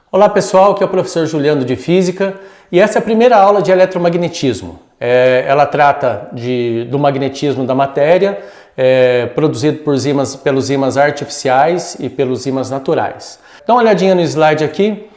Olá pessoal, aqui é o professor Juliano de Física e essa é a primeira aula de eletromagnetismo. Ela trata do magnetismo da matéria, produzido pelos ímãs artificiais e pelos ímãs naturais. Dá uma olhadinha no slide aqui.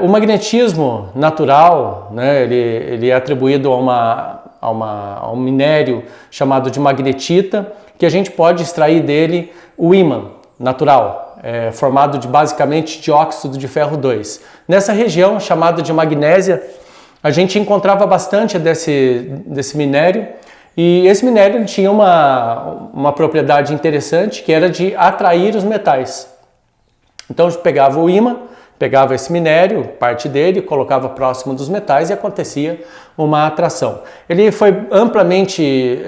O magnetismo natural, né, ele é atribuído a um minério chamado de magnetita, que a gente pode extrair dele o ímã natural, formado basicamente de óxido de ferro 2. Nessa região chamada de magnésia, a gente encontrava bastante desse minério, e esse minério tinha uma propriedade interessante, que era de atrair os metais. Então a gente pegava o ímã, pegava esse minério, parte dele, colocava próximo dos metais e acontecia uma atração. Ele foi amplamente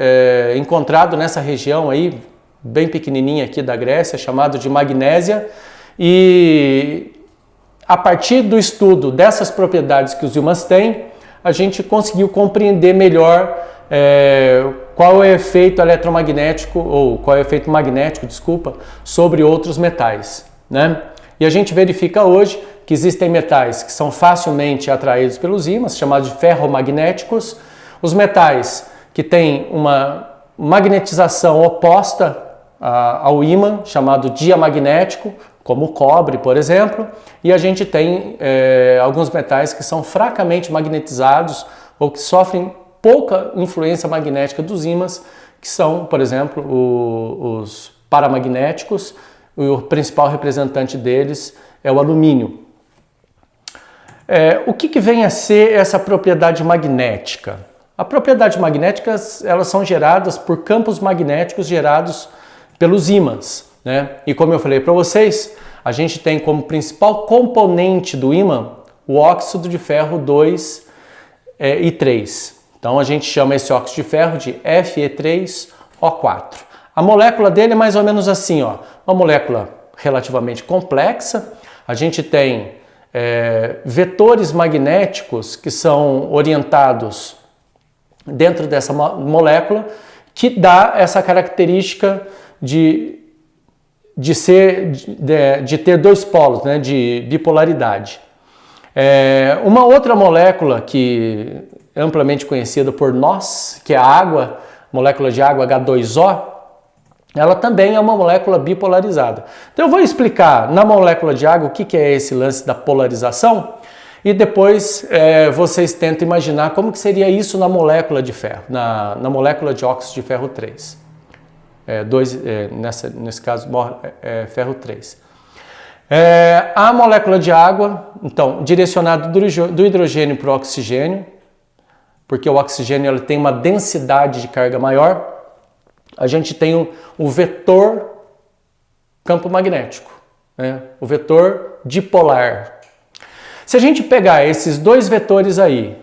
encontrado nessa região aí, bem pequenininha aqui da Grécia, chamado de Magnésia, e a partir do estudo dessas propriedades que os ímãs têm, a gente conseguiu compreender melhor qual é o efeito eletromagnético, ou qual é o efeito magnético, sobre outros metais, né? E a gente verifica hoje que existem metais que são facilmente atraídos pelos ímãs, chamados de ferromagnéticos, os metais que têm uma magnetização oposta ao ímã, chamado diamagnético, como o cobre, por exemplo, e a gente tem alguns metais que são fracamente magnetizados ou que sofrem pouca influência magnética dos ímãs, que são, por exemplo, os paramagnéticos, e o principal representante deles é o alumínio. O que vem a ser essa propriedade magnética? A propriedade magnética, elas são geradas por campos magnéticos gerados pelos ímãs, né? E como eu falei para vocês, a gente tem como principal componente do ímã o óxido de ferro 2 e 3. Então a gente chama esse óxido de ferro de Fe3O4. A molécula dele é mais ou menos assim, ó, uma molécula relativamente complexa. A gente tem vetores magnéticos que são orientados dentro dessa molécula, que dá essa característica de ter dois polos, né, de bipolaridade. Uma outra molécula que é amplamente conhecida por nós, que é a água, molécula de água H2O, ela também é uma molécula bipolarizada. Então eu vou explicar na molécula de água o que é esse lance da polarização e depois vocês tentam imaginar como que seria isso na molécula de ferro, na molécula de óxido de ferro 3. Nesse caso, ferro 3. A molécula de água, então, direcionada do hidrogênio para o oxigênio, porque o oxigênio ele tem uma densidade de carga maior, a gente tem o vetor campo magnético, né? O vetor dipolar. Se a gente pegar esses dois vetores aí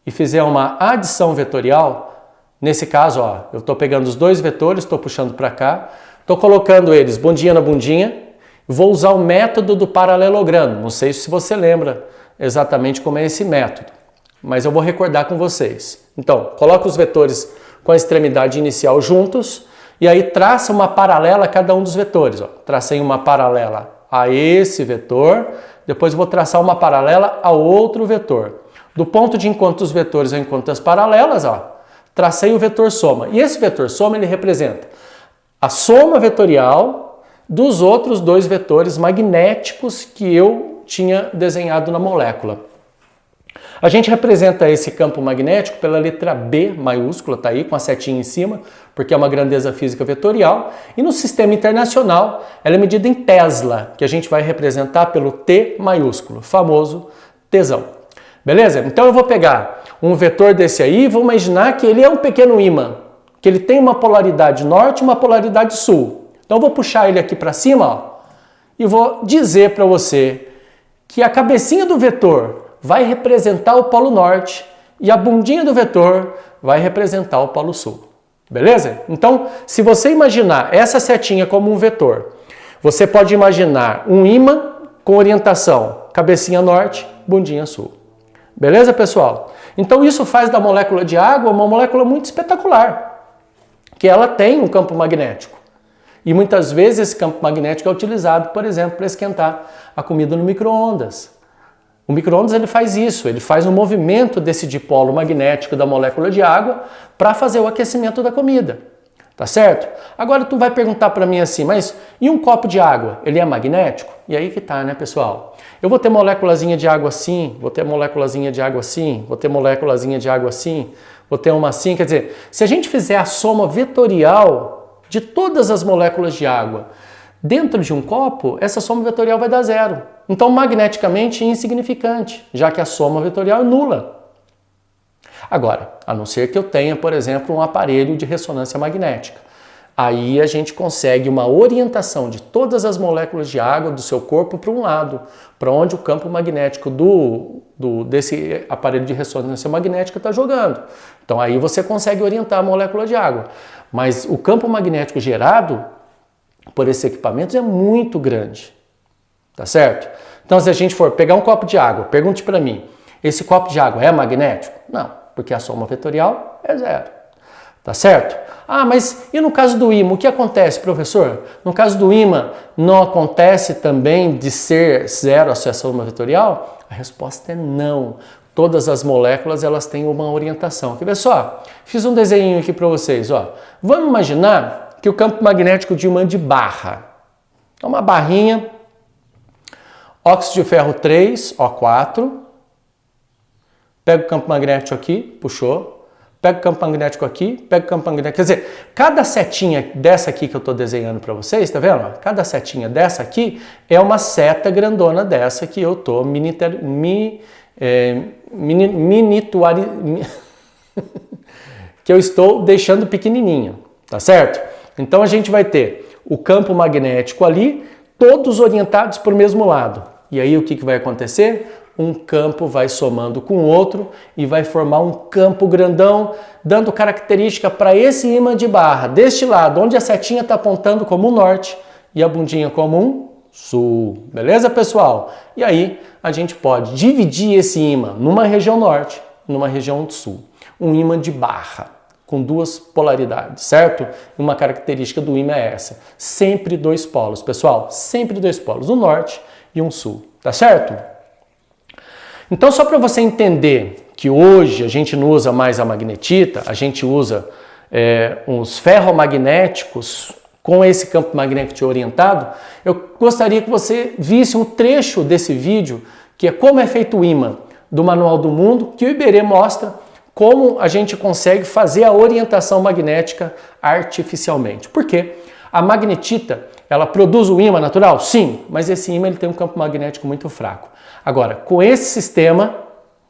e fizer uma adição vetorial, nesse caso, ó, eu estou pegando os dois vetores, estou puxando para cá, estou colocando eles bundinha na bundinha, vou usar o método do paralelogramo. Não sei se você lembra exatamente como é esse método, mas eu vou recordar com vocês. Então, coloca os vetores com a extremidade inicial juntos e aí traça uma paralela a cada um dos vetores. Ó. Tracei uma paralela a esse vetor, depois vou traçar uma paralela a outro vetor. Do ponto de encontro dos vetores ao encontro das paralelas, ó, tracei o vetor soma. E esse vetor soma ele representa a soma vetorial dos outros dois vetores magnéticos que eu tinha desenhado na molécula. A gente representa esse campo magnético pela letra B maiúscula, tá aí com a setinha em cima, porque é uma grandeza física vetorial. E no sistema internacional, ela é medida em Tesla, que a gente vai representar pelo T maiúsculo, famoso Tsão. Beleza? Então eu vou pegar um vetor desse aí e vou imaginar que ele é um pequeno ímã, que ele tem uma polaridade norte e uma polaridade sul. Então eu vou puxar ele aqui para cima, ó, e vou dizer para você que a cabecinha do vetor vai representar o polo norte e a bundinha do vetor vai representar o polo sul. Beleza? Então, se você imaginar essa setinha como um vetor, você pode imaginar um ímã com orientação cabecinha norte, bundinha sul. Beleza, pessoal? Então isso faz da molécula de água uma molécula muito espetacular, que ela tem um campo magnético. E muitas vezes esse campo magnético é utilizado, por exemplo, para esquentar a comida no micro-ondas. O micro-ondas ele faz isso, ele faz um movimento desse dipolo magnético da molécula de água para fazer o aquecimento da comida. Tá certo? Agora tu vai perguntar para mim assim, mas e um copo de água, ele é magnético? E aí que tá, né, pessoal? Eu vou ter moléculazinha de água assim, vou ter moléculazinha de água assim, vou ter moléculazinha de água assim, vou ter uma assim, quer dizer, se a gente fizer a soma vetorial de todas as moléculas de água dentro de um copo, essa soma vetorial vai dar zero. Então, magneticamente insignificante, já que a soma vetorial é nula. Agora, a não ser que eu tenha, por exemplo, um aparelho de ressonância magnética. Aí a gente consegue uma orientação de todas as moléculas de água do seu corpo para um lado, para onde o campo magnético desse aparelho de ressonância magnética está jogando. Então aí você consegue orientar a molécula de água. Mas o campo magnético gerado por esses equipamentos é muito grande. Tá certo? Então se a gente for pegar um copo de água, pergunte para mim, esse copo de água é magnético? Não. Porque a soma vetorial é zero. Tá certo? Ah, mas e no caso do ímã? O que acontece, professor? No caso do ímã, não acontece também de ser zero a sua soma vetorial? A resposta é não. Todas as moléculas elas têm uma orientação. Quer ver só? Fiz um desenho aqui para vocês. Ó. Vamos imaginar que o campo magnético de ímã de barra. Então, uma barrinha, óxido de ferro 3, O4. Pega o campo magnético aqui, puxou. Pega o campo magnético aqui, pega o campo magnético. Quer dizer, cada setinha dessa aqui que eu estou desenhando para vocês, tá vendo? Cada setinha dessa aqui é uma seta grandona dessa que eu estou que eu estou deixando pequenininho, tá certo? Então a gente vai ter o campo magnético ali, todos orientados para o mesmo lado. E aí o que vai acontecer? Um campo vai somando com o outro e vai formar um campo grandão, dando característica para esse ímã de barra, deste lado, onde a setinha está apontando como um norte e a bundinha como um sul. Beleza, pessoal? E aí a gente pode dividir esse ímã numa região norte e numa região sul. Um ímã de barra, com duas polaridades, certo? Uma característica do ímã é essa. Sempre dois polos, pessoal. Sempre dois polos, um norte e um sul. Tá certo? Então, só para você entender que hoje a gente não usa mais a magnetita, a gente usa uns ferromagnéticos com esse campo magnético orientado, eu gostaria que você visse um trecho desse vídeo, que é como é feito o ímã do Manual do Mundo, que o Iberê mostra como a gente consegue fazer a orientação magnética artificialmente. Por quê? A magnetita, ela produz o ímã natural? Sim, mas esse ímã ele tem um campo magnético muito fraco. Agora, com esse sistema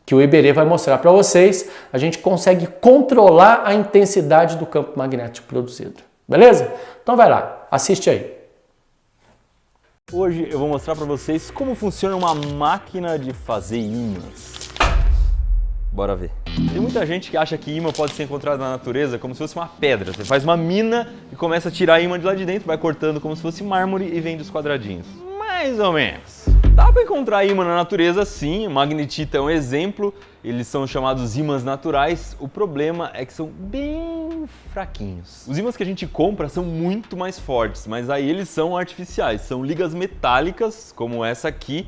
que o Iberê vai mostrar para vocês, a gente consegue controlar a intensidade do campo magnético produzido. Beleza? Então vai lá, assiste aí. Hoje eu vou mostrar para vocês como funciona uma máquina de fazer ímãs. Bora ver. Tem muita gente que acha que ímã pode ser encontrado na natureza como se fosse uma pedra. Você faz uma mina e começa a tirar ímã de lá de dentro, vai cortando como se fosse mármore e vende os quadradinhos. Mais ou menos. Dá para encontrar ímã na natureza sim, magnetita é um exemplo, eles são chamados ímãs naturais, o problema é que são bem fraquinhos. Os ímãs que a gente compra são muito mais fortes, mas aí eles são artificiais, são ligas metálicas, como essa aqui,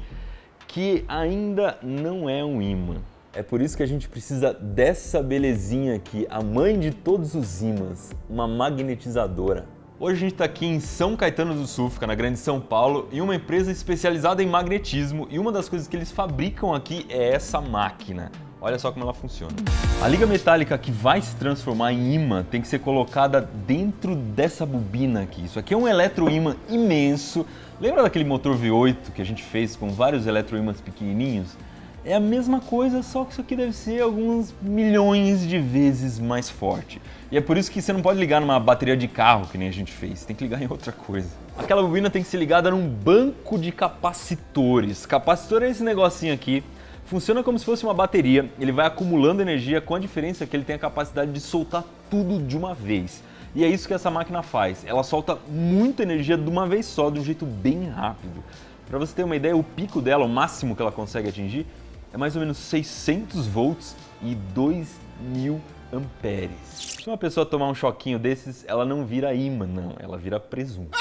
que ainda não é um ímã. É por isso que a gente precisa dessa belezinha aqui, a mãe de todos os ímãs, uma magnetizadora. Hoje a gente está aqui em São Caetano do Sul, fica na Grande São Paulo, em uma empresa especializada em magnetismo, e uma das coisas que eles fabricam aqui é essa máquina. Olha só como ela funciona. A liga metálica que vai se transformar em ímã tem que ser colocada dentro dessa bobina aqui. Isso aqui é um eletroímã imenso. Lembra daquele motor V8 que a gente fez com vários eletroímãs pequenininhos? É a mesma coisa, só que isso aqui deve ser alguns milhões de vezes mais forte. E é por isso que você não pode ligar numa bateria de carro, que nem a gente fez, tem que ligar em outra coisa. Aquela bobina tem que ser ligada num banco de capacitores. Capacitor é esse negocinho aqui, funciona como se fosse uma bateria, ele vai acumulando energia, com a diferença que ele tem a capacidade de soltar tudo de uma vez. E é isso que essa máquina faz, ela solta muita energia de uma vez só, de um jeito bem rápido. Para você ter uma ideia, o pico dela, o máximo que ela consegue atingir, é mais ou menos 600 volts e 2000 amperes. Se uma pessoa tomar um choquinho desses, ela não vira ímã, não, ela vira presunto.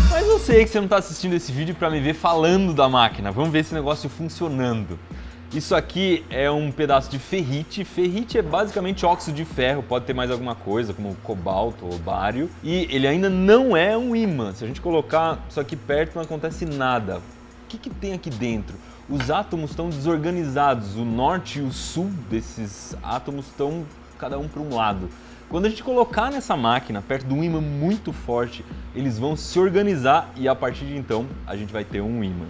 Mas eu sei que você não está assistindo esse vídeo para me ver falando da máquina. Vamos ver esse negócio funcionando. Isso aqui é um pedaço de ferrite. Ferrite é basicamente óxido de ferro, pode ter mais alguma coisa, como cobalto ou bário. E ele ainda não é um ímã. Se a gente colocar isso aqui perto, não acontece nada. O que tem aqui dentro? Os átomos estão desorganizados. O norte e o sul desses átomos estão cada um para um lado. Quando a gente colocar nessa máquina, perto de um ímã muito forte, eles vão se organizar e a partir de então a gente vai ter um ímã.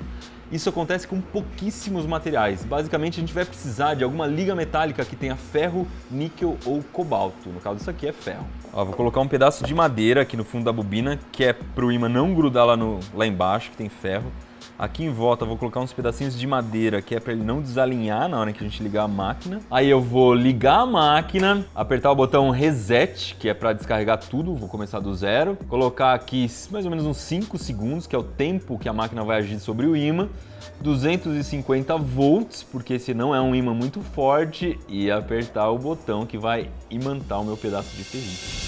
Isso acontece com pouquíssimos materiais. Basicamente a gente vai precisar de alguma liga metálica que tenha ferro, níquel ou cobalto. No caso, isso aqui é ferro. Ó, vou colocar um pedaço de madeira aqui no fundo da bobina, que é para o ímã não grudar lá embaixo, que tem ferro. Aqui em volta eu vou colocar uns pedacinhos de madeira, que é para ele não desalinhar na hora que a gente ligar a máquina. Aí eu vou ligar a máquina, apertar o botão Reset, que é para descarregar tudo, vou começar do zero. Colocar aqui mais ou menos uns 5 segundos, que é o tempo que a máquina vai agir sobre o ímã. 250 volts, porque esse não é um ímã muito forte. E apertar o botão que vai imantar o meu pedaço de ferrite.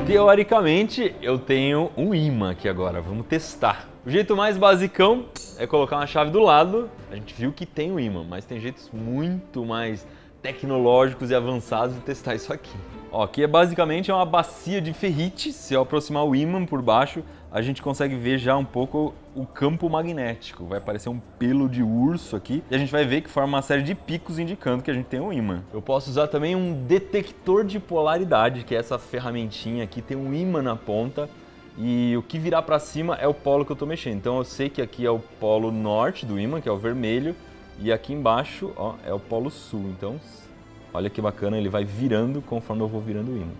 Teoricamente, eu tenho um ímã aqui agora, vamos testar. O jeito mais basicão é colocar uma chave do lado. A gente viu que tem o ímã, mas tem jeitos muito mais tecnológicos e avançados de testar isso aqui. Ó, aqui basicamente é uma bacia de ferrite. Se eu aproximar o ímã por baixo, a gente consegue ver já um pouco o campo magnético. Vai aparecer um pelo de urso aqui e a gente vai ver que forma uma série de picos indicando que a gente tem um ímã. Eu posso usar também um detector de polaridade, que é essa ferramentinha aqui, tem um ímã na ponta e o que virar para cima é o polo que eu estou mexendo. Então eu sei que aqui é o polo norte do ímã, que é o vermelho, e aqui embaixo, ó, é o polo sul. Então, olha que bacana, ele vai virando conforme eu vou virando o ímã.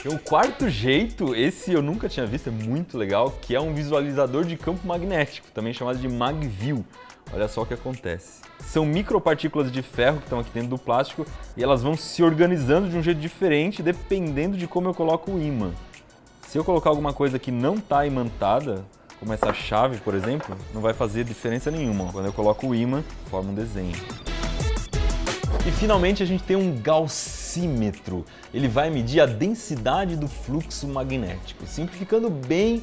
O quarto jeito, esse eu nunca tinha visto, é muito legal, que é um visualizador de campo magnético, também chamado de MagView. Olha só o que acontece. São micropartículas de ferro que estão aqui dentro do plástico e elas vão se organizando de um jeito diferente dependendo de como eu coloco o ímã. Se eu colocar alguma coisa que não está imantada, como essa chave, por exemplo, não vai fazer diferença nenhuma. Quando eu coloco o ímã, forma um desenho. E finalmente a gente tem um gaussímetro. Ele vai medir a densidade do fluxo magnético. Simplificando bem,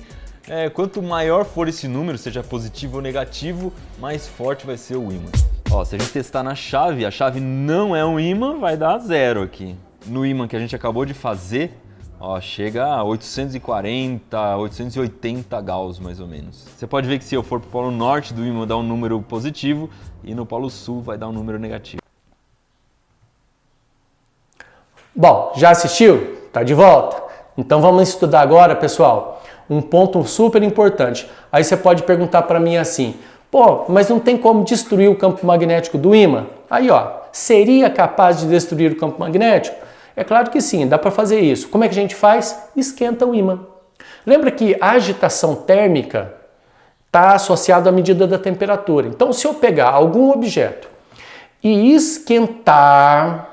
quanto maior for esse número, seja positivo ou negativo, mais forte vai ser o ímã. Ó, se a gente testar na chave, a chave não é um ímã, vai dar 0 aqui. No ímã que a gente acabou de fazer, ó, chega a 840, 880 Gauss mais ou menos. Você pode ver que se eu for para o polo norte do ímã dá um número positivo e no polo sul vai dar um número negativo. Bom, já assistiu? Tá de volta? Então vamos estudar agora, pessoal, um ponto super importante. Aí você pode perguntar para mim assim, pô, mas não tem como destruir o campo magnético do ímã? Aí, ó, seria capaz de destruir o campo magnético? É claro que sim, dá para fazer isso. Como é que a gente faz? Esquenta o ímã. Lembra que a agitação térmica está associada à medida da temperatura. Então, se eu pegar algum objeto e esquentar,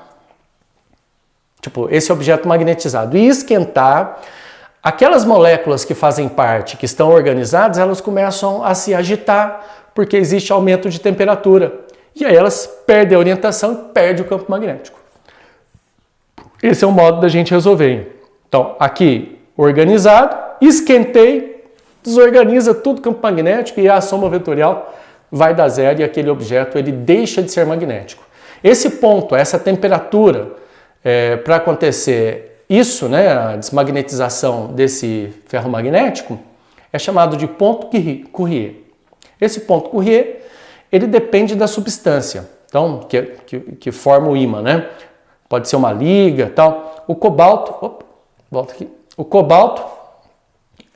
tipo, esse objeto magnetizado, e esquentar, aquelas moléculas que fazem parte, que estão organizadas, elas começam a se agitar, porque existe aumento de temperatura. E aí elas perdem a orientação e perdem o campo magnético. Esse é o modo da gente resolver. Então, aqui, organizado, esquentei, desorganiza tudo o campo magnético e a soma vetorial vai dar 0 e aquele objeto ele deixa de ser magnético. Esse ponto, essa temperatura, para acontecer isso, né, a desmagnetização desse ferro magnético, é chamado de ponto Curie. Esse ponto Curie, ele depende da substância, então, que forma o ímã, né? Pode ser uma liga, tal. O cobalto, volta aqui. O cobalto,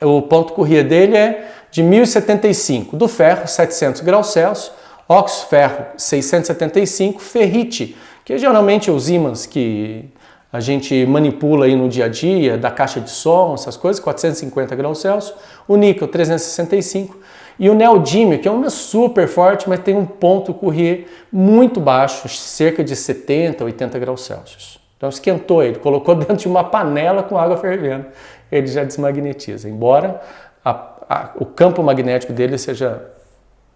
o ponto Curie dele é de 1075, do ferro 700 graus Celsius, óxido de ferro 675, ferrite, que geralmente os ímãs que a gente manipula aí no dia a dia, da caixa de som, essas coisas, 450 graus Celsius, o níquel 365 e o neodímio, que é um super forte, mas tem um ponto Curie muito baixo, cerca de 70, 80 graus Celsius. Então esquentou ele, colocou dentro de uma panela com água fervendo, ele já desmagnetiza, embora o campo magnético dele seja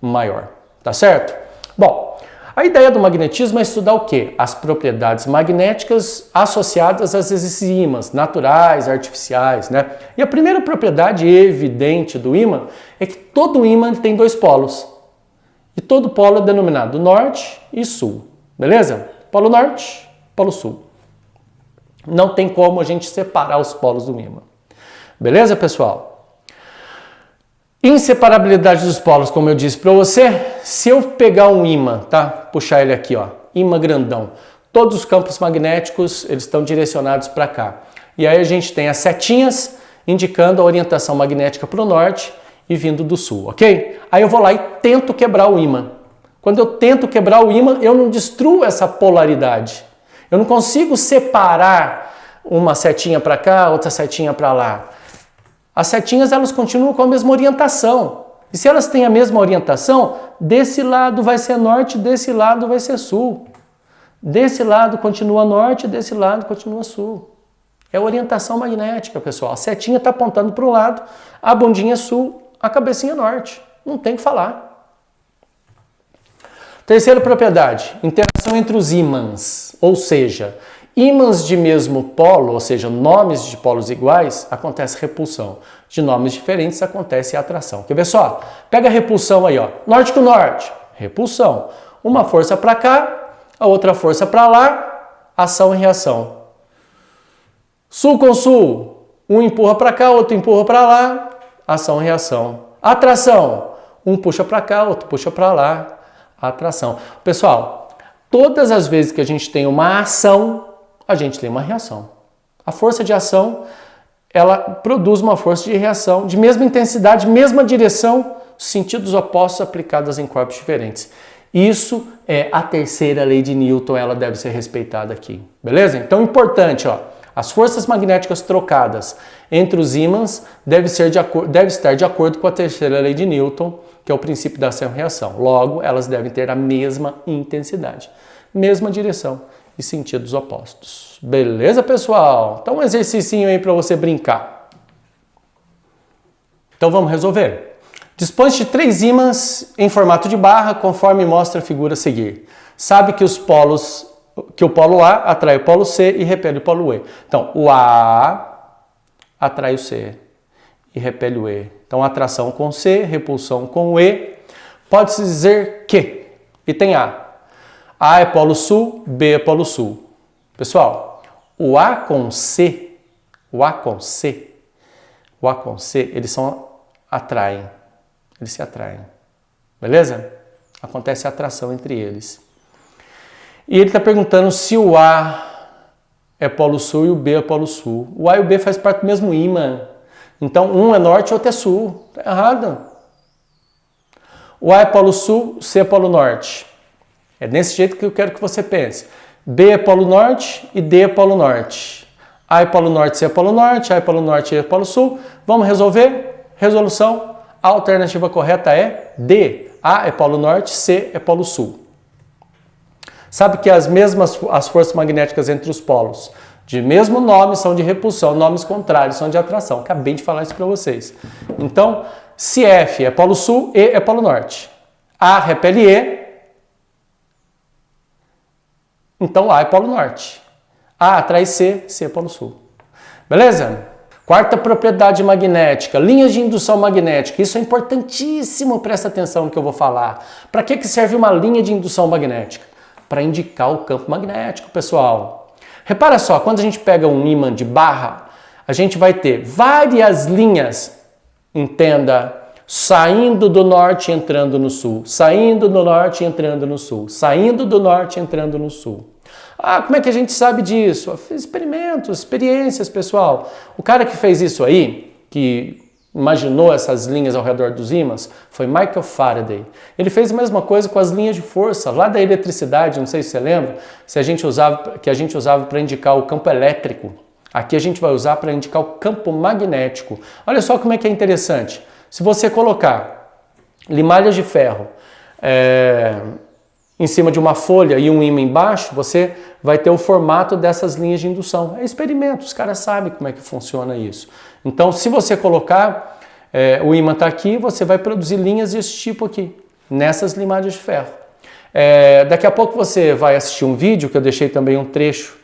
maior, tá certo? Bom, A ideia do magnetismo é estudar o quê? As propriedades magnéticas associadas a esses ímãs naturais, artificiais, né? E a primeira propriedade evidente do ímã é que todo ímã tem dois polos. E todo polo é denominado norte e sul, beleza? Polo norte, polo sul. Não tem como a gente separar os polos do ímã. Beleza, pessoal? Inseparabilidade dos polos, como eu disse para você, se eu pegar um ímã, tá? Puxar ele aqui, ó, ímã grandão. Todos os campos magnéticos, eles estão direcionados para cá. E aí a gente tem as setinhas indicando a orientação magnética para o norte e vindo do sul, ok? Aí eu vou lá e tento quebrar o ímã. Quando eu tento quebrar o ímã, eu não destruo essa polaridade. Eu não consigo separar uma setinha para cá, outra setinha para lá. As setinhas, elas continuam com a mesma orientação. E se elas têm a mesma orientação, desse lado vai ser norte, desse lado vai ser sul. Desse lado continua norte, desse lado continua sul. É orientação magnética, pessoal. A setinha está apontando para um lado, a bundinha é sul, a cabecinha é norte. Não tem o que falar. Terceira propriedade, interação entre os ímãs. Ou seja, ímãs de mesmo polo, ou seja, nomes de polos iguais, acontece repulsão. De nomes diferentes acontece atração. Quer ver só? Pega a repulsão aí, ó. Norte com norte, repulsão. Uma força para cá, a outra força para lá, ação e reação. Sul com sul, um empurra para cá, outro empurra para lá, ação e reação. Atração, um puxa para cá, outro puxa para lá, atração. Pessoal, todas as vezes que a gente tem uma ação, a gente tem uma reação. A força de ação, ela produz uma força de reação de mesma intensidade, mesma direção, sentidos opostos aplicados em corpos diferentes. Isso é a terceira lei de Newton, ela deve ser respeitada aqui, beleza? Então, importante, ó, as forças magnéticas trocadas entre os ímãs devem estar de acordo com a terceira lei de Newton, que é o princípio da ação e reação. Logo, elas devem ter a mesma intensidade, mesma direção e sentidos opostos. Beleza, pessoal? Então, um exercício aí para você brincar. Então, vamos resolver. Dispõe de 3 ímãs em formato de barra, conforme mostra a figura a seguir. Sabe que o polo A atrai o polo C e repele o polo E. Então, o A atrai o C e repele o E. Então, atração com C, repulsão com o E. Pode-se dizer que, item A é polo sul, B é polo sul. Pessoal, o A com C, eles atraem. Eles se atraem. Beleza? Acontece a atração entre eles. E ele está perguntando se o A é polo sul e o B é polo sul. O A e o B fazem parte do mesmo ímã. Então, um é norte e outro é sul. Está errado. O A é polo sul, C é polo norte. É desse jeito que eu quero que você pense. B é polo norte e D é polo norte. A é polo norte, C é polo norte, A é polo norte, E é polo sul. Vamos resolver? Resolução. A alternativa correta é D. A é polo norte, C é polo sul. Sabe que as forças magnéticas entre os polos de mesmo nome são de repulsão, nomes contrários são de atração. Acabei de falar isso para vocês. Então, se F é polo sul, E é polo norte. A repele E, então A é polo norte. A atrai C, C é polo sul. Beleza? Quarta propriedade magnética, linhas de indução magnética. Isso é importantíssimo, presta atenção no que eu vou falar. Para que serve uma linha de indução magnética? Para indicar o campo magnético, pessoal. Repara só, quando a gente pega um ímã de barra, a gente vai ter várias linhas, entenda, saindo do norte e entrando no sul, saindo do norte e entrando no sul, saindo do norte e entrando no sul. Ah, como é que a gente sabe disso? Experimentos, experiências, pessoal. O cara que fez isso aí, que imaginou essas linhas ao redor dos ímãs, foi Michael Faraday. Ele fez a mesma coisa com as linhas de força, lá da eletricidade, não sei se você lembra, que a gente usava para indicar o campo elétrico. Aqui a gente vai usar para indicar o campo magnético. Olha só como é que é interessante. Se você colocar limalhas de ferro em cima de uma folha e um ímã embaixo, você vai ter o formato dessas linhas de indução. É experimento, os caras sabem como é que funciona isso. Então, se você colocar, o ímã está aqui, você vai produzir linhas desse tipo aqui, nessas limalhas de ferro. Daqui a pouco você vai assistir um vídeo, que eu deixei também um trecho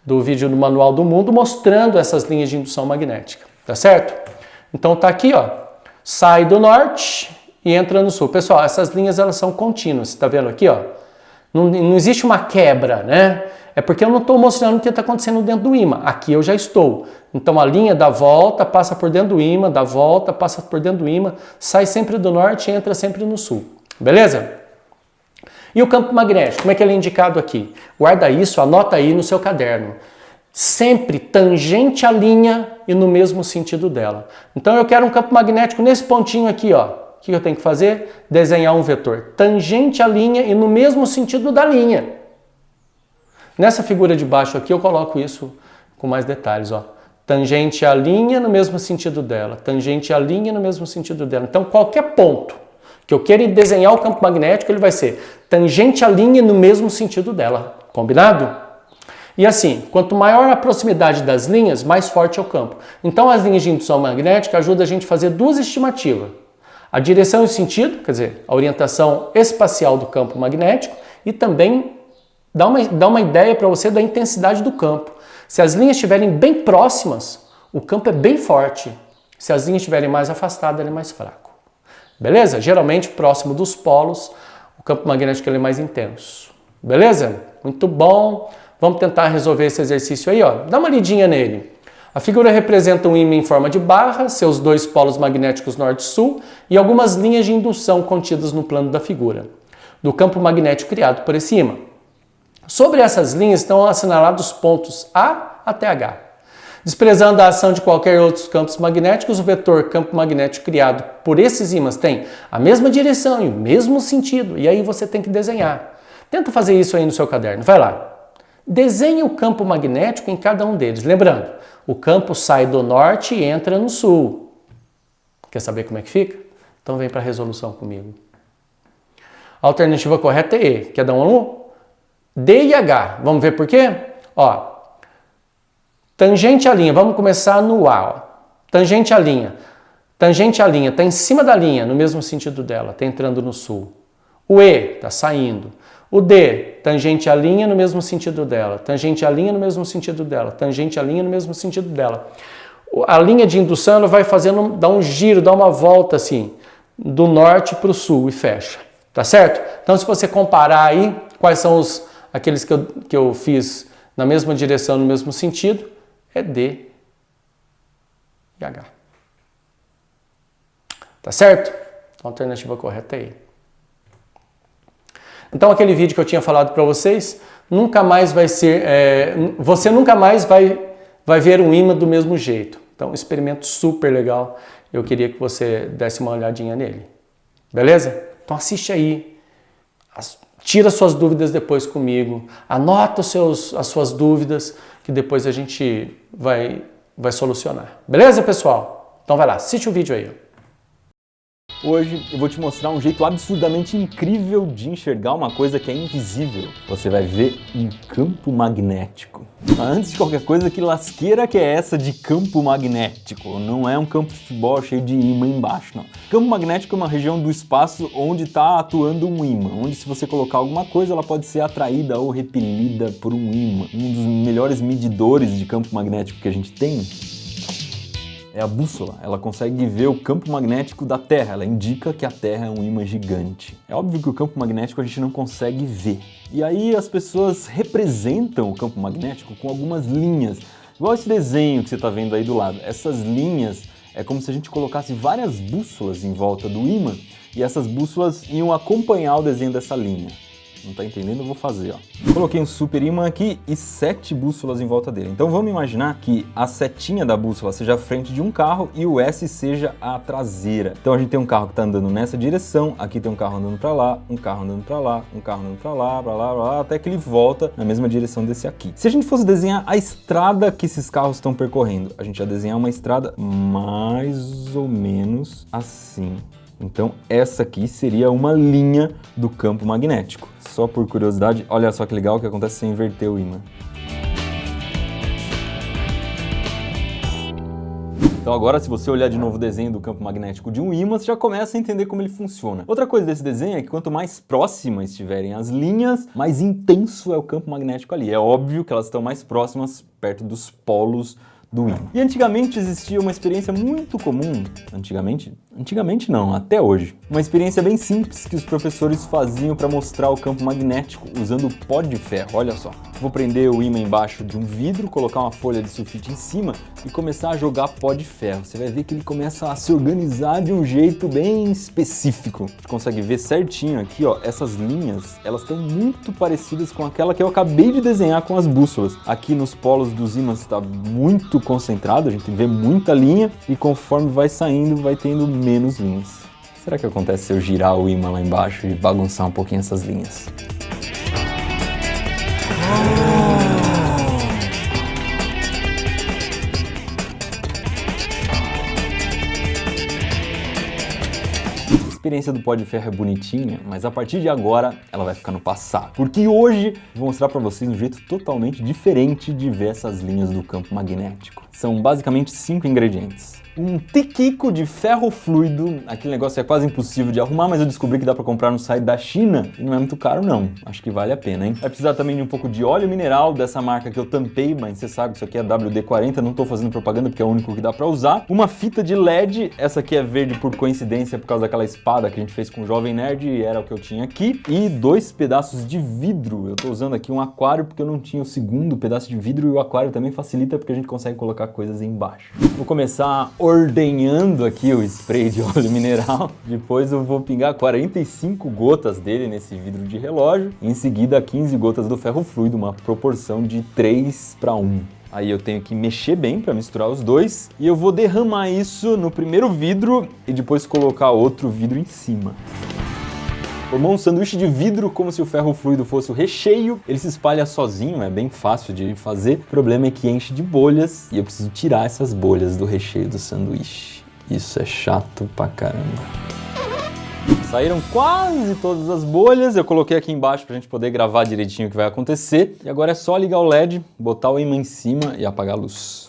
do vídeo do Manual do Mundo, mostrando essas linhas de indução magnética, tá certo? Então tá aqui, ó, sai do norte e entra no sul. Pessoal, essas linhas elas são contínuas, tá vendo aqui, ó? Não existe uma quebra, né? É porque eu não estou mostrando o que está acontecendo dentro do ímã. Aqui eu já estou. Então a linha dá volta, passa por dentro do ímã, dá volta, passa por dentro do ímã, sai sempre do norte e entra sempre no sul. Beleza? E o campo magnético, como é que ele é indicado aqui? Guarda isso, anota aí no seu caderno. Sempre tangente à linha e no mesmo sentido dela. Então eu quero um campo magnético nesse pontinho aqui, ó. O que eu tenho que fazer? Desenhar um vetor tangente à linha e no mesmo sentido da linha. Nessa figura de baixo aqui eu coloco isso com mais detalhes, ó. Tangente à linha no mesmo sentido dela, tangente à linha no mesmo sentido dela. Então qualquer ponto que eu queira desenhar o campo magnético, ele vai ser tangente à linha no mesmo sentido dela. Combinado? E assim, quanto maior a proximidade das linhas, mais forte é o campo. Então as linhas de indução magnética ajudam a gente a fazer duas estimativas. A direção e o sentido, quer dizer, a orientação espacial do campo magnético, e também dá uma ideia para você da intensidade do campo. Se as linhas estiverem bem próximas, o campo é bem forte. Se as linhas estiverem mais afastadas, ele é mais fraco. Beleza? Geralmente, próximo dos polos, o campo magnético ele é mais intenso. Beleza? Muito bom. Vamos tentar resolver esse exercício aí, ó. Dá uma lidinha nele. A figura representa um ímã em forma de barra, seus dois polos magnéticos norte e sul e algumas linhas de indução contidas no plano da figura, do campo magnético criado por esse ímã. Sobre essas linhas estão assinalados pontos A até H. Desprezando a ação de qualquer outros campos magnéticos, o vetor campo magnético criado por esses ímãs tem a mesma direção e o mesmo sentido, e aí você tem que desenhar. Tenta fazer isso aí no seu caderno, vai lá. Desenhe o campo magnético em cada um deles. Lembrando, o campo sai do norte e entra no sul. Quer saber como é que fica? Então vem para a resolução comigo. A alternativa correta é E. Quer dar um? D e H. Vamos ver por quê? Ó, tangente à linha. Vamos começar no A. Ó. Tangente à linha. Tangente à linha está em cima da linha, no mesmo sentido dela. Está entrando no sul. O E está saindo. O D, tangente à linha no mesmo sentido dela, tangente à linha no mesmo sentido dela, tangente à linha no mesmo sentido dela. A linha de indução ela vai fazendo, dá um giro, dá uma volta assim, do norte para o sul e fecha, tá certo? Então se você comparar aí, quais são aqueles que eu fiz na mesma direção, no mesmo sentido, é D e H. Tá certo? Então a alternativa correta é E. Então aquele vídeo que eu tinha falado para vocês, nunca mais vai ser, você nunca mais vai ver um ímã do mesmo jeito. Então experimento super legal, eu queria que você desse uma olhadinha nele. Beleza? Então assiste aí, tira suas dúvidas depois comigo, anota as suas dúvidas que depois a gente vai solucionar. Beleza, pessoal? Então vai lá, assiste o vídeo aí. Hoje eu vou te mostrar um jeito absurdamente incrível de enxergar uma coisa que é invisível. Você vai ver um campo magnético. Mas antes de qualquer coisa, que lasqueira que é essa de campo magnético? Não é um campo de futebol cheio de ímã embaixo, não. Campo magnético é uma região do espaço onde está atuando um ímã, onde se você colocar alguma coisa, ela pode ser atraída ou repelida por um ímã. Um dos melhores medidores de campo magnético que a gente tem é a bússola. Ela consegue ver o campo magnético da Terra, ela indica que a Terra é um ímã gigante. É óbvio que o campo magnético a gente não consegue ver. E aí as pessoas representam o campo magnético com algumas linhas. Igual esse desenho que você está vendo aí do lado. Essas linhas é como se a gente colocasse várias bússolas em volta do ímã e essas bússolas iam acompanhar o desenho dessa linha. Não tá entendendo? Eu vou fazer, ó. Coloquei um super ímã aqui e 7 bússolas em volta dele. Então vamos imaginar que a setinha da bússola seja a frente de um carro e o S seja a traseira. Então a gente tem um carro que tá andando nessa direção, aqui tem um carro andando para lá, um carro andando para lá, um carro andando para lá, até que ele volta na mesma direção desse aqui. Se a gente fosse desenhar a estrada que esses carros estão percorrendo, a gente ia desenhar uma estrada mais ou menos assim. Então essa aqui seria uma linha do campo magnético. Só por curiosidade, olha só que legal o que acontece se inverter o ímã. Então agora, se você olhar de novo o desenho do campo magnético de um ímã, você já começa a entender como ele funciona. Outra coisa desse desenho é que quanto mais próximas estiverem as linhas, mais intenso é o campo magnético ali. É óbvio que elas estão mais próximas, perto dos polos do ímã. E antigamente existia uma experiência muito comum, antigamente não, até hoje. Uma experiência bem simples que os professores faziam para mostrar o campo magnético usando pó de ferro, olha só. Vou prender o ímã embaixo de um vidro, colocar uma folha de sulfite em cima e começar a jogar pó de ferro. Você vai ver que ele começa a se organizar de um jeito bem específico. A gente consegue ver certinho aqui, ó, essas linhas, elas estão muito parecidas com aquela que eu acabei de desenhar com as bússolas. Aqui nos polos dos ímãs está muito concentrado, a gente vê muita linha e conforme vai saindo, vai tendo menos linhas. Será que acontece se eu girar o ímã lá embaixo e bagunçar um pouquinho essas linhas? A experiência do pó de ferro é bonitinha, mas a partir de agora ela vai ficar no passado. Porque hoje eu vou mostrar para vocês um jeito totalmente diferente de ver essas linhas do campo magnético. São basicamente 5 ingredientes. Um tiquico de ferro fluido, aquele negócio é quase impossível de arrumar, mas eu descobri que dá para comprar no site da China e não é muito caro não, acho que vale a pena, hein? Vai precisar também de um pouco de óleo mineral dessa marca que eu tampei, mas você sabe que isso aqui é WD-40, não tô fazendo propaganda porque é o único que dá para usar. Uma fita de LED, essa aqui é verde por coincidência por causa daquela espada que a gente fez com o Jovem Nerd e era o que eu tinha aqui. E 2 pedaços de vidro, eu tô usando aqui um aquário porque eu não tinha o segundo pedaço de vidro e o aquário também facilita porque a gente consegue colocar coisas embaixo. Vou começar ordenhando aqui o spray de óleo mineral, depois eu vou pingar 45 gotas dele nesse vidro de relógio, em seguida 15 gotas do ferro fluido, uma proporção de 3:1. Aí eu tenho que mexer bem para misturar os dois e eu vou derramar isso no primeiro vidro e depois colocar outro vidro em cima. Formou um sanduíche de vidro como se o ferro fluido fosse o recheio. Ele se espalha sozinho, é bem fácil de fazer. O problema é que enche de bolhas e eu preciso tirar essas bolhas do recheio do sanduíche. Isso é chato pra caramba. Saíram quase todas as bolhas, eu coloquei aqui embaixo pra gente poder gravar direitinho o que vai acontecer. E agora é só ligar o LED, botar o ímã em cima e apagar a luz.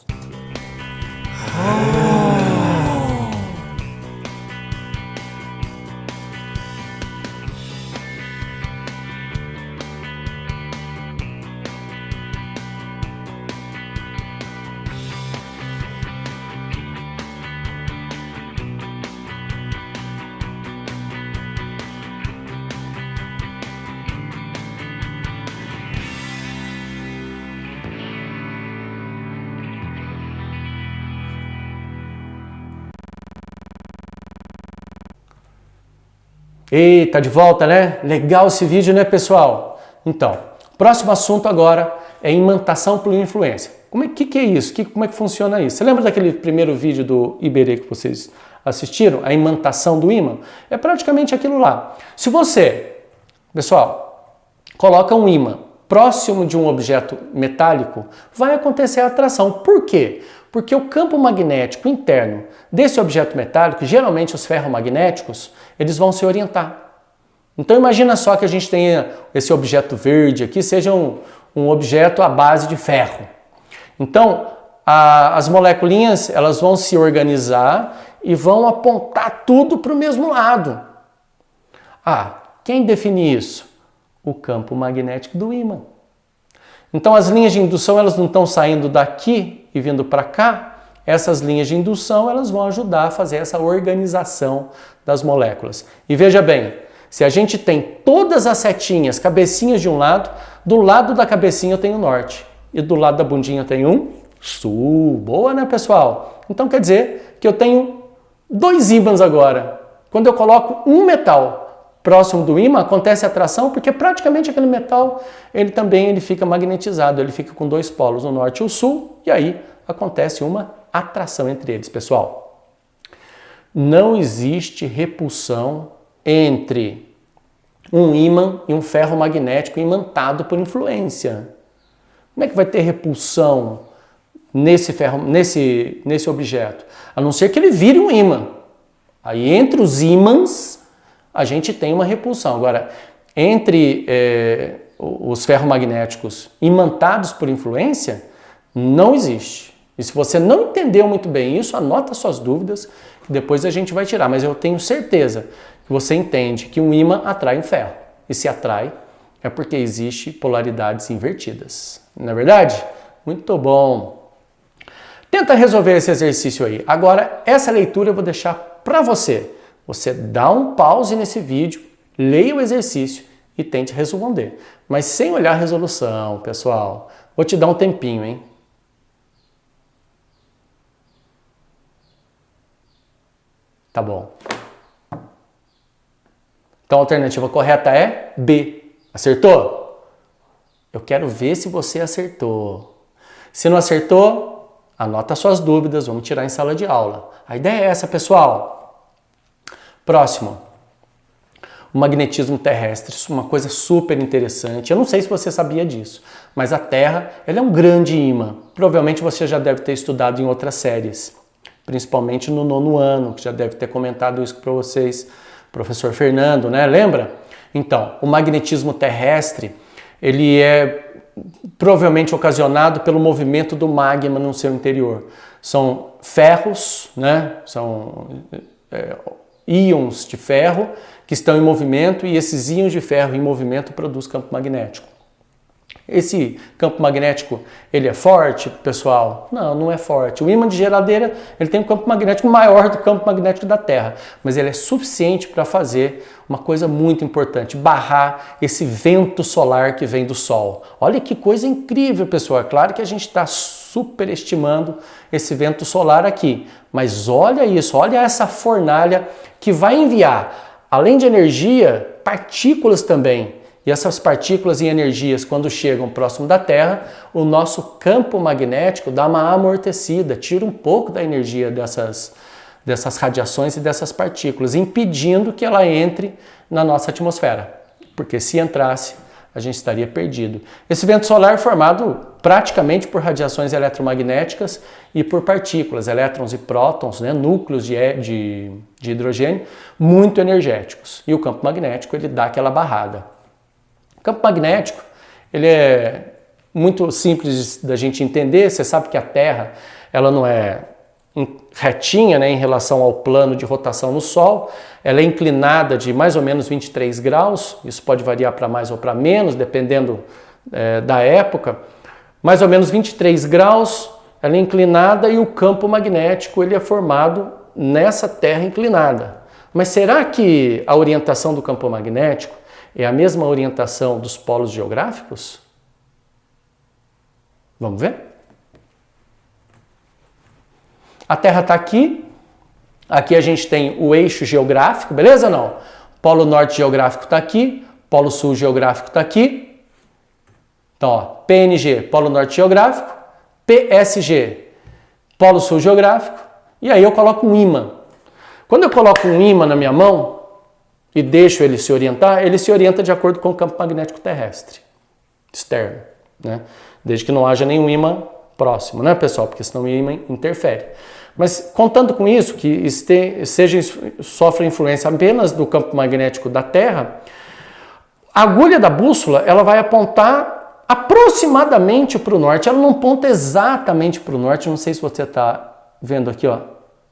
Eita, de volta, né? Legal esse vídeo, né, pessoal? Então, próximo assunto agora é imantação por influência. Que é isso? Como é que funciona isso? Você lembra daquele primeiro vídeo do Iberê que vocês assistiram? A imantação do ímã? É praticamente aquilo lá. Se você, pessoal, coloca um ímã próximo de um objeto metálico, vai acontecer a atração. Por quê? Porque o campo magnético interno desse objeto metálico, geralmente os ferromagnéticos, eles vão se orientar. Então imagina só que a gente tenha esse objeto verde aqui, seja um objeto à base de ferro. Então as moleculinhas elas vão se organizar e vão apontar tudo para o mesmo lado. Quem define isso? O campo magnético do ímã. Então as linhas de indução elas não estão saindo daqui e vindo para cá. Essas linhas de indução elas vão ajudar a fazer essa organização das moléculas. E veja bem, se a gente tem todas as setinhas, cabecinhas de um lado, do lado da cabecinha eu tenho norte e do lado da bundinha eu tenho um sul. Boa, né, pessoal? Então quer dizer que eu tenho 2 ímãs agora. Quando eu coloco um metal próximo do ímã, acontece a atração porque praticamente aquele metal ele fica magnetizado, ele fica com 2 polos, o norte e o sul, e aí acontece uma atração entre eles, pessoal. Não existe repulsão entre um ímã e um ferro magnético imantado por influência. Como é que vai ter repulsão nesse objeto? A não ser que ele vire um ímã. Aí entre os ímãs a gente tem uma repulsão. Agora, entre os ferromagnéticos imantados por influência, não existe. E se você não entendeu muito bem isso, anota suas dúvidas, que depois a gente vai tirar. Mas eu tenho certeza que você entende que um ímã atrai um ferro. E se atrai, é porque existe polaridades invertidas. Não é verdade? Muito bom. Tenta resolver esse exercício aí. Agora, essa leitura eu vou deixar para você. Você dá um pause nesse vídeo, leia o exercício e tente responder. Mas sem olhar a resolução, pessoal. Vou te dar um tempinho, hein? Tá bom. Então a alternativa correta é B. Acertou? Eu quero ver se você acertou. Se não acertou, anota suas dúvidas, vamos tirar em sala de aula. A ideia é essa, pessoal. Próximo. O magnetismo terrestre, isso é uma coisa super interessante. Eu não sei se você sabia disso, mas a Terra ela é um grande ímã. Provavelmente você já deve ter estudado em outras séries, principalmente no 9º ano, que já deve ter comentado isso para vocês, professor Fernando, né? Lembra? Então, o magnetismo terrestre, ele é provavelmente ocasionado pelo movimento do magma no seu interior. São ferros, né? São íons de ferro que estão em movimento e esses íons de ferro em movimento produzem campo magnético. Esse campo magnético, ele é forte, pessoal? Não, não é forte. O ímã de geladeira, ele tem um campo magnético maior do que o campo magnético da Terra, mas ele é suficiente para fazer uma coisa muito importante, barrar esse vento solar que vem do Sol. Olha que coisa incrível, pessoal. É claro que a gente está superestimando esse vento solar aqui, mas olha isso, olha essa fornalha que vai enviar, além de energia, partículas também. E essas partículas e energias, quando chegam próximo da Terra, o nosso campo magnético dá uma amortecida, tira um pouco da energia dessas radiações e dessas partículas, impedindo que ela entre na nossa atmosfera. Porque se entrasse, a gente estaria perdido. Esse vento solar é formado praticamente por radiações eletromagnéticas e por partículas, elétrons e prótons, né, núcleos de hidrogênio, muito energéticos. E o campo magnético ele dá aquela barrada. O campo magnético, ele é muito simples da gente entender. Você sabe que a Terra, ela não é retinha, né, em relação ao plano de rotação no Sol. Ela é inclinada de mais ou menos 23 graus. Isso pode variar para mais ou para menos, dependendo da época. Mais ou menos 23 graus, ela é inclinada e o campo magnético ele é formado nessa Terra inclinada. Mas será que a orientação do campo magnético é a mesma orientação dos polos geográficos? Vamos ver? A Terra está aqui. Aqui a gente tem o eixo geográfico, beleza ou não? Polo norte geográfico está aqui. Polo sul geográfico está aqui. Então, ó, PNG, polo norte geográfico. PSG, polo sul geográfico. E aí eu coloco um ímã. Quando eu coloco um ímã na minha mão, e deixo ele se orienta de acordo com o campo magnético terrestre, externo, né? Desde que não haja nenhum ímã próximo, né, pessoal? Porque senão o ímã interfere. Mas contando com isso, que sofre influência apenas do campo magnético da Terra, a agulha da bússola ela vai apontar aproximadamente para o norte. Ela não aponta exatamente para o norte. Não sei se você está vendo aqui, ó.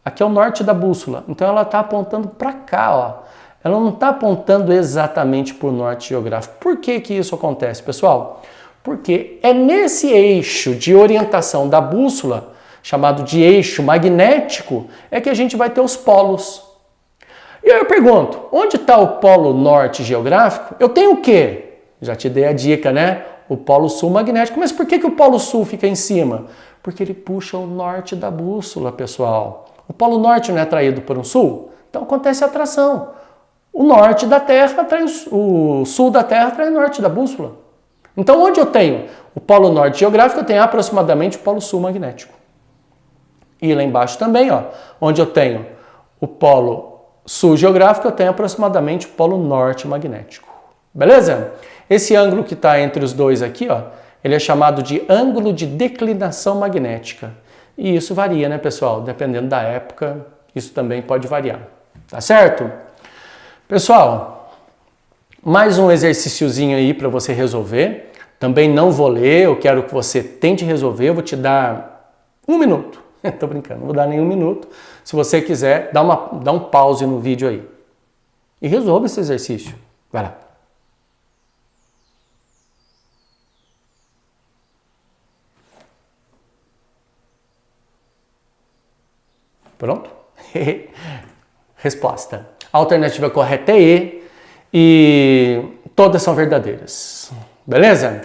Aqui é o norte da bússola. Então ela está apontando para cá, ó. Ela não está apontando exatamente para o norte geográfico. Por que que isso acontece, pessoal? Porque é nesse eixo de orientação da bússola, chamado de eixo magnético, é que a gente vai ter os polos. E aí eu pergunto, onde está o polo norte geográfico? Eu tenho o quê? Já te dei a dica, né? O polo sul magnético. Mas por que que o polo sul fica em cima? Porque ele puxa o norte da bússola, pessoal. O polo norte não é atraído por um sul? Então acontece a atração. O norte da Terra atrai o sul da Terra atrai o norte da bússola. Então, onde eu tenho o polo norte geográfico, eu tenho aproximadamente o polo sul magnético. E lá embaixo também, ó, onde eu tenho o polo sul geográfico, eu tenho aproximadamente o polo norte magnético. Beleza? Esse ângulo que está entre os dois aqui, ó, ele é chamado de ângulo de declinação magnética. E isso varia, né, pessoal? Dependendo da época, isso também pode variar. Tá certo? Pessoal, mais um exercíciozinho aí para você resolver. Também não vou ler, eu quero que você tente resolver. Eu vou te dar 1 minuto. Tô brincando, não vou dar nem 1 minuto. Se você quiser, dá um pause no vídeo aí. E resolva esse exercício. Vai lá. Pronto? Resposta. A alternativa correta é E todas são verdadeiras. Beleza?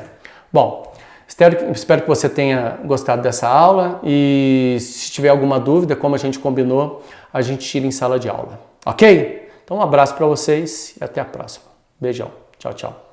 Bom, espero que você tenha gostado dessa aula e se tiver alguma dúvida, como a gente combinou, a gente tira em sala de aula. Ok? Então um abraço para vocês e até a próxima. Beijão. Tchau, tchau.